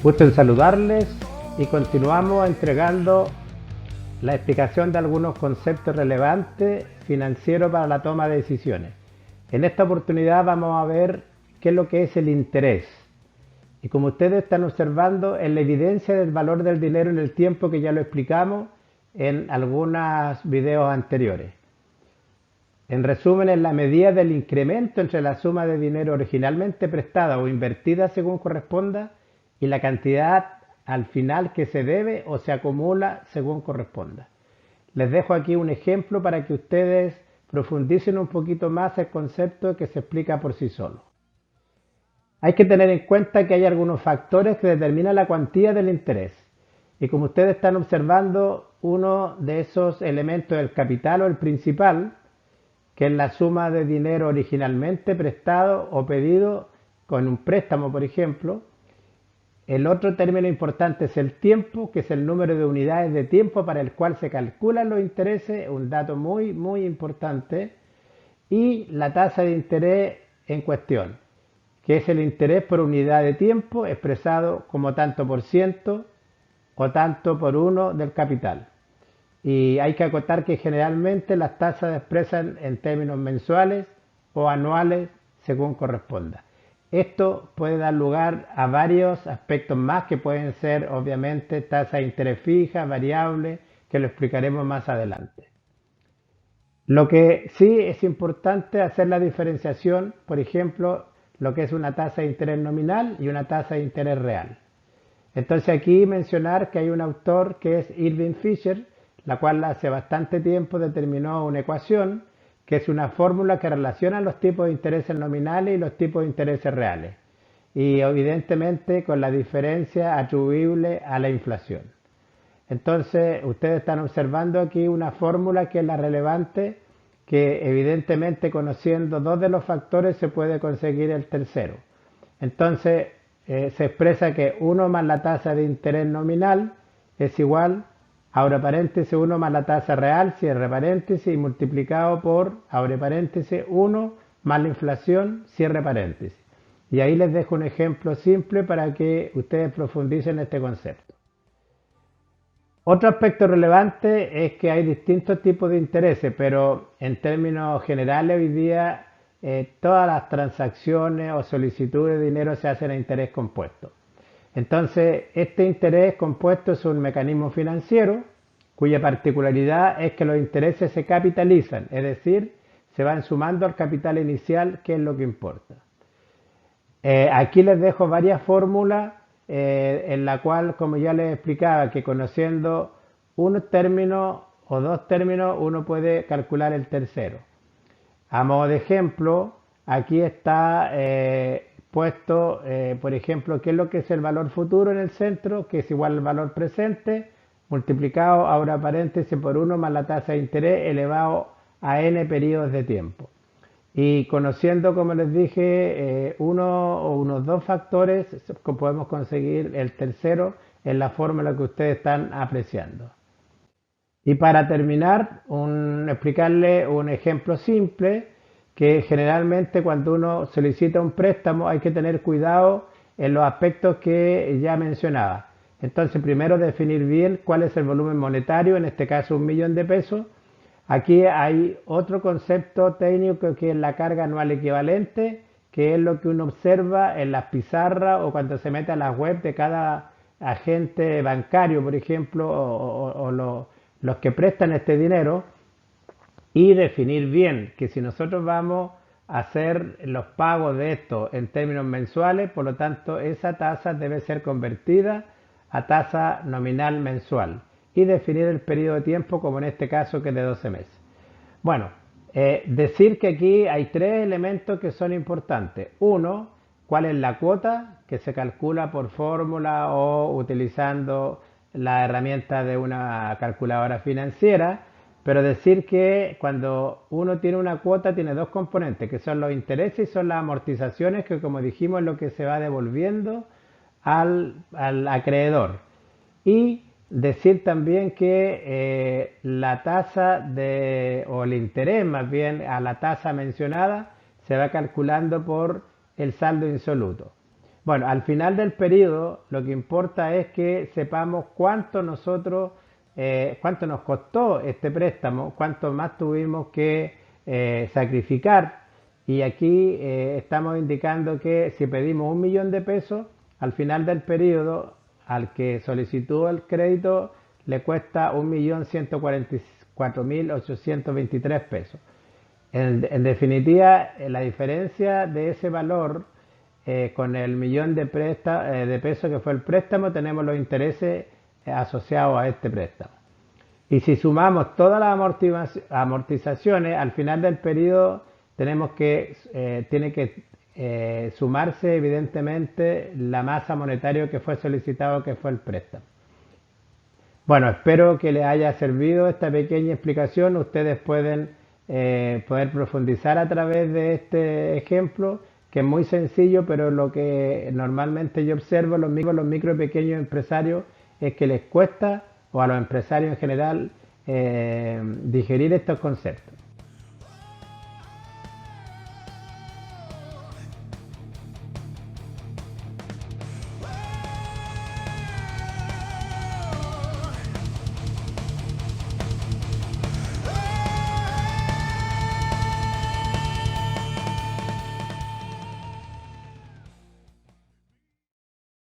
Gusto en saludarles y continuamos entregando la explicación de algunos conceptos relevantes financieros para la toma de decisiones. En esta oportunidad vamos a ver qué es lo que es el interés. Y como ustedes están observando, es la evidencia del valor del dinero en el tiempo, que ya lo explicamos en algunos videos anteriores. En resumen, es la medida del incremento entre la suma de dinero originalmente prestada o invertida según corresponda y la cantidad al final que se debe o se acumula según corresponda. Les dejo aquí un ejemplo para que ustedes profundicen un poquito más el concepto, que se explica por sí solo. Hay que tener en cuenta que hay algunos factores que determinan la cuantía del interés. Y como ustedes están observando, uno de esos elementos es el capital o el principal, que es la suma de dinero originalmente prestado o pedido con un préstamo, por ejemplo. El otro término importante es el tiempo, que es el número de unidades de tiempo para el cual se calculan los intereses, un dato muy importante. Y la tasa de interés en cuestión, que es el interés por unidad de tiempo expresado como tanto por ciento o tanto por uno del capital. Y hay que acotar que generalmente las tasas se expresan en términos mensuales o anuales según corresponda. Esto puede dar lugar a varios aspectos más, que pueden ser obviamente tasa de interés fija, variable, que lo explicaremos más adelante. Lo que sí es importante hacer la diferenciación, por ejemplo, lo que es una tasa de interés nominal y una tasa de interés real. Entonces aquí mencionar que hay un autor que es Irving Fisher, la cual hace bastante tiempo determinó una ecuación, que es una fórmula que relaciona los tipos de intereses nominales y los tipos de intereses reales, y evidentemente con la diferencia atribuible a la inflación. Entonces ustedes están observando aquí una fórmula que es la relevante, que evidentemente conociendo dos de los factores se puede conseguir el tercero. Entonces se expresa que 1 más la tasa de interés nominal es igual, abre paréntesis, 1 más la tasa real, cierre paréntesis, y multiplicado por, abre paréntesis, 1 más la inflación, cierre paréntesis. Y ahí les dejo un ejemplo simple para que ustedes profundicen en este concepto. Otro aspecto relevante es que hay distintos tipos de intereses, pero en términos generales hoy día todas las transacciones o solicitudes de dinero se hacen a interés compuesto. Entonces, este interés compuesto es un mecanismo financiero cuya particularidad es que los intereses se capitalizan, es decir, se van sumando al capital inicial, que es lo que importa. Aquí les dejo varias fórmulas en la cual, como ya les explicaba, que conociendo un término o dos términos uno puede calcular el tercero. A modo de ejemplo, aquí está puesto, por ejemplo, qué es lo que es el valor futuro en el centro, que es igual al valor presente, multiplicado, ahora paréntesis, por 1 más la tasa de interés elevado a n periodos de tiempo. Y conociendo, como les dije, uno o unos dos factores, podemos conseguir el tercero en la fórmula que ustedes están apreciando. Y para terminar, explicarle un ejemplo simple, que generalmente cuando uno solicita un préstamo hay que tener cuidado en los aspectos que ya mencionaba. Entonces, primero definir bien cuál es el volumen monetario, en este caso 1 millón de pesos. Aquí hay otro concepto técnico, que es la carga anual equivalente, que es lo que uno observa en las pizarras o cuando se mete a la web de cada agente bancario, por ejemplo, o los que prestan este dinero, y definir bien que si nosotros vamos a hacer los pagos de esto en términos mensuales, por lo tanto esa tasa debe ser convertida a tasa nominal mensual, y definir el periodo de tiempo, como en este caso, que es de 12 meses. Bueno, decir que aquí hay tres elementos que son importantes. Uno, cuál es la cuota, que se calcula por fórmula o utilizando la herramienta de una calculadora financiera, pero decir que cuando uno tiene una cuota tiene dos componentes, que son los intereses y son las amortizaciones, que como dijimos es lo que se va devolviendo al acreedor. Y decir también que la tasa o el interés más bien a la tasa mencionada se va calculando por el saldo insoluto. Bueno, al final del periodo lo que importa es que sepamos cuánto cuánto nos costó este préstamo, cuánto más tuvimos que sacrificar. Y aquí estamos indicando que si pedimos 1.000.000 de pesos, al final del periodo, al que solicitó el crédito le cuesta 1.144.823 pesos. En definitiva, la diferencia de ese valor con el millón de pesos que fue el préstamo, tenemos los intereses asociados a este préstamo. Y si sumamos todas las amortizaciones, al final del periodo tiene que sumarse evidentemente la masa monetaria que fue solicitado, que fue el préstamo. Bueno, espero que les haya servido esta pequeña explicación. Ustedes pueden poder profundizar a través de este ejemplo, que es muy sencillo, pero lo que normalmente yo observo los micro y pequeños empresarios es que les cuesta, o a los empresarios en general, digerir estos conceptos.